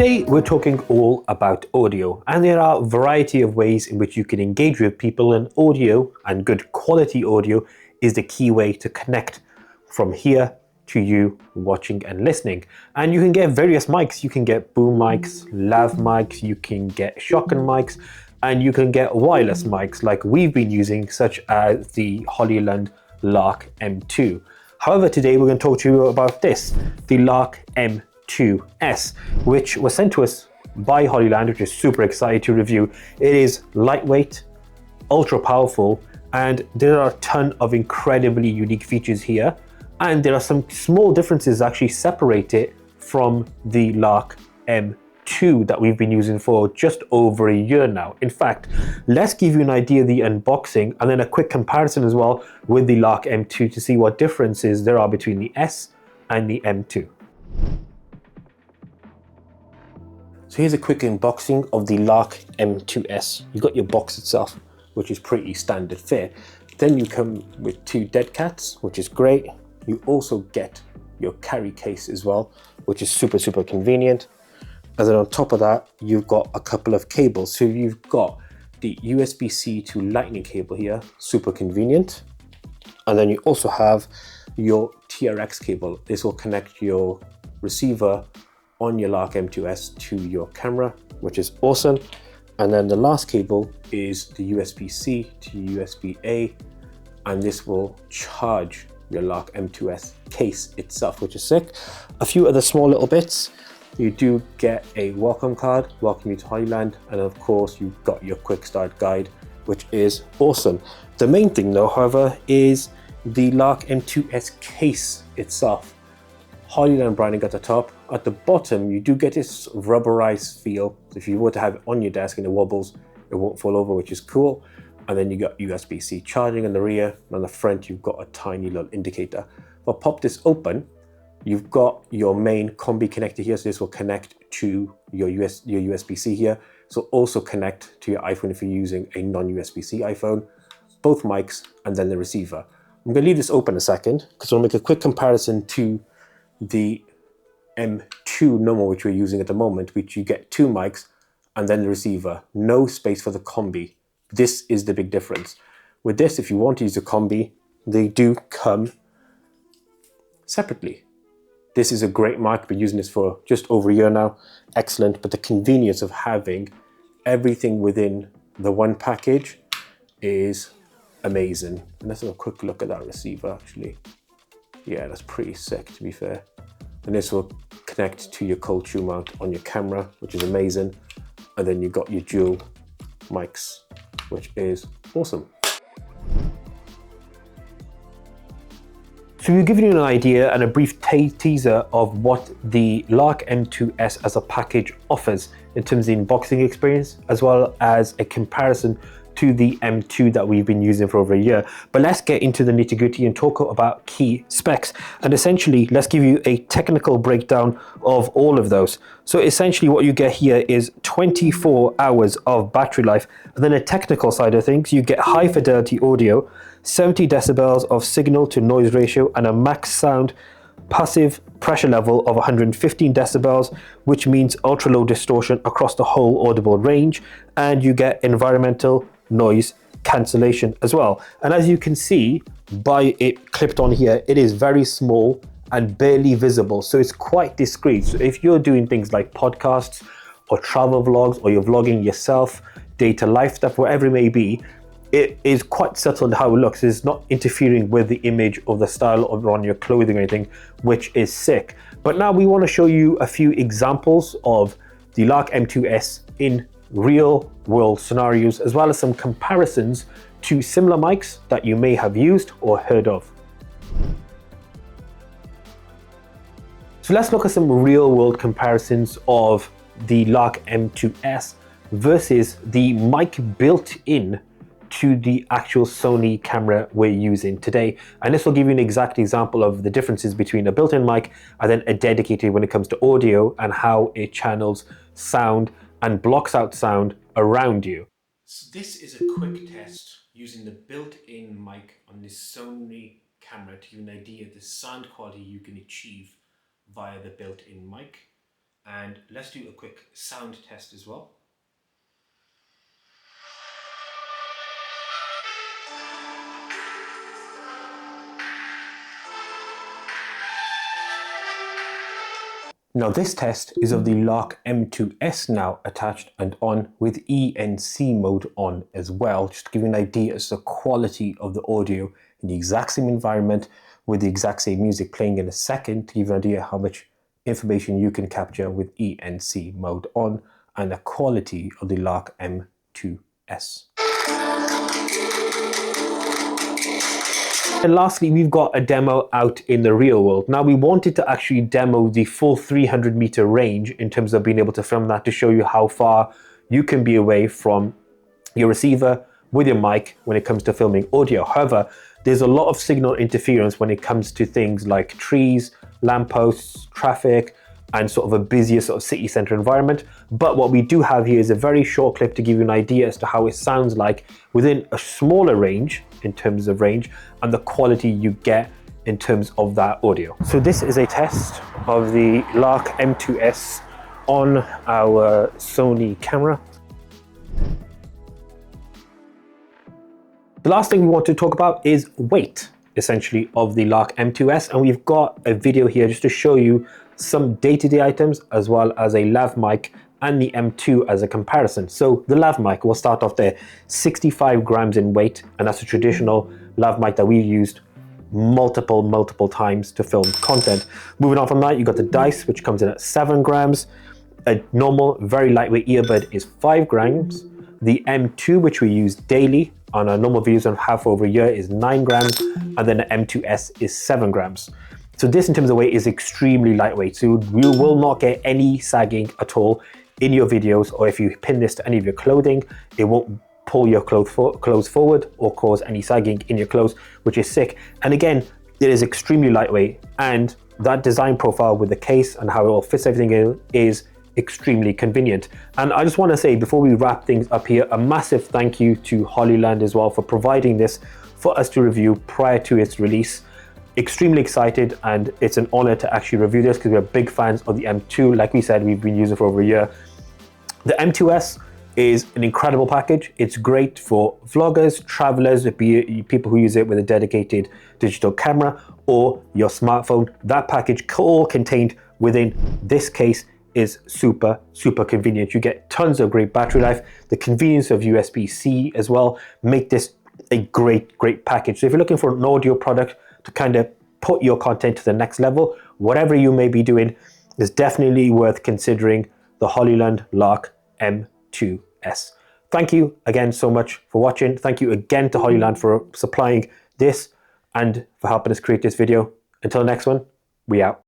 Today we're talking all about audio, and there are a variety of ways in which you can engage with people, and audio and good quality audio is the key way to connect from here to you watching and listening. And you can get various mics. You can get boom mics, lav mics, you can get shotgun mics, and you can get wireless mics like we've been using, such as the Hollyland Lark M2. However, today we're going to talk to you about this, the Lark M2s, which was sent to us by Hollyland, which is super excited to review. It is lightweight, ultra powerful, and there are a ton of incredibly unique features here. And there are some small differences that actually separate it from the Lark M2 that we've been using for just over a year now. In fact, let's give you an idea of the unboxing and then a quick comparison as well with the Lark M2 to see what differences there are between the S and the M2. So here's a quick unboxing of the Lark M2s. You've got your box itself, which is pretty standard fare. Then you come with two dead cats, which is great. You also get your carry case as well, which is super convenient. And then on top of that, you've got a couple of cables. So you've got the USB-C to lightning cable here, super convenient. And then you also have your TRX cable. This will connect your receiver on your Lark M2s to your camera, which is awesome. And then the last cable is the USB-C to USB-A, and this will charge your Lark M2s case itself, which is sick. A few other small little bits. You do get a welcome card, welcome you to Hollyland, and of course you've got your quick start guide, which is awesome. The main thing though, however, is the Lark M2s case itself. Hollyland branding at the top. At the bottom, you do get this rubberized feel. If you were to have it on your desk and it wobbles, it won't fall over, which is cool. And then you got USB-C charging in the rear, and on the front you've got a tiny little indicator. If I pop this open, you've got your main combi connector here, so this will connect to your USB-C here. So also connect to your iPhone if you're using a non-USB-C iPhone, both mics, and then the receiver. I'm going to leave this open a second because I'll make a quick comparison to the M2 normal, which we're using at the moment, which you get two mics and then the receiver, no space for the combi. This is the big difference. With this, if you want to use a combi, they do come separately. This is a great mic. I've been using this for just over a year now. Excellent, but the convenience of having everything within the one package is amazing. And let's have a quick look at that receiver actually. Yeah, that's pretty sick to be fair. And this will connect to your cold shoe mount on your camera, which is amazing. And then you've got your dual mics, which is awesome. So we've given you an idea and a brief teaser of what the Lark M2s as a package offers in terms of the unboxing experience, as well as a comparison to the M2 that we've been using for over a year. But let's get into the nitty-gritty and talk about key specs. And essentially, let's give you a technical breakdown of all of those. So essentially what you get here is 24 hours of battery life. And then a technical side of things, you get high fidelity audio, 70 decibels of signal to noise ratio, and a max sound passive pressure level of 115 decibels, which means ultra low distortion across the whole audible range. And you get environmental noise cancellation as well. And as you can see by it clipped on here, it is very small and barely visible, so it's quite discreet. So if you're doing things like podcasts or travel vlogs, or you're vlogging yourself, data life stuff, whatever it may be, it is quite subtle in how it looks. It's not interfering with the image or the style of on your clothing or anything, which is sick. But now we want to show you a few examples of the Lark M2s in real world scenarios, as well as some comparisons to similar mics that you may have used or heard of. So let's look at some real world comparisons of the Lark M2s versus the mic built in to the actual Sony camera we're using today. And this will give you an exact example of the differences between a built-in mic and then a dedicated when it comes to audio, and how it channels sound and blocks out sound around you. So this is a quick test using the built-in mic on this Sony camera to give you an idea of the sound quality you can achieve via the built-in mic. And let's do a quick sound test as well. Now this test is of the Lark M2s now attached and on with ENC mode on as well, just to give you an idea as to the quality of the audio in the exact same environment with the exact same music playing in a second, to give you an idea how much information you can capture with ENC mode on and the quality of the Lark M2s. And lastly, we've got a demo out in the real world. Now we wanted to actually demo the full 300-meter range in terms of being able to film that, to show you how far you can be away from your receiver with your mic when it comes to filming audio. However, there's a lot of signal interference when it comes to things like trees, lampposts, traffic, and sort of a busier sort of city center environment. But what we do have here is a very short clip to give you an idea as to how it sounds like within a smaller range in terms of range and the quality you get in terms of that audio. So this is a test of the Lark M2s on our Sony camera. The last thing we want to talk about is weight, essentially, of the Lark M2s, and we've got a video here just to show you some day-to-day items as well as a lav mic and the M2 as a comparison. So the lav mic, we'll start off there, 65 grams in weight, and that's a traditional lav mic that we've used multiple times to film content. Moving on from that, you got the dice, which comes in at 7 grams. A normal, very lightweight earbud is 5 grams. The M2, which we use daily on our normal videos and have for over a year, is 9 grams, and then the M2s is 7 grams. So this in terms of weight is extremely lightweight, so you will not get any sagging at all in your videos, or if you pin this to any of your clothing, it won't pull your clothes forward or cause any sagging in your clothes, which is sick. And again, it is extremely lightweight, and that design profile with the case and how it all fits everything in is extremely convenient. And I just want to say, before we wrap things up here, a massive thank you to Hollyland as well for providing this for us to review prior to its release. Extremely excited, and it's an honor to actually review this because we're big fans of the M2. Like we said, we've been using it for over a year. The M2s is an incredible package. It's great for vloggers, travelers, be it people who use it with a dedicated digital camera or your smartphone. That package all contained within this case is super convenient. You get tons of great battery life. The convenience of USB-C as well make this a great package. So if you're looking for an audio product to kind of put your content to the next level, whatever you may be doing, is definitely worth considering the Hollyland Lark M2s. Thank you again so much for watching. Thank you again to Hollyland for supplying this and for helping us create this video. Until next one, we out.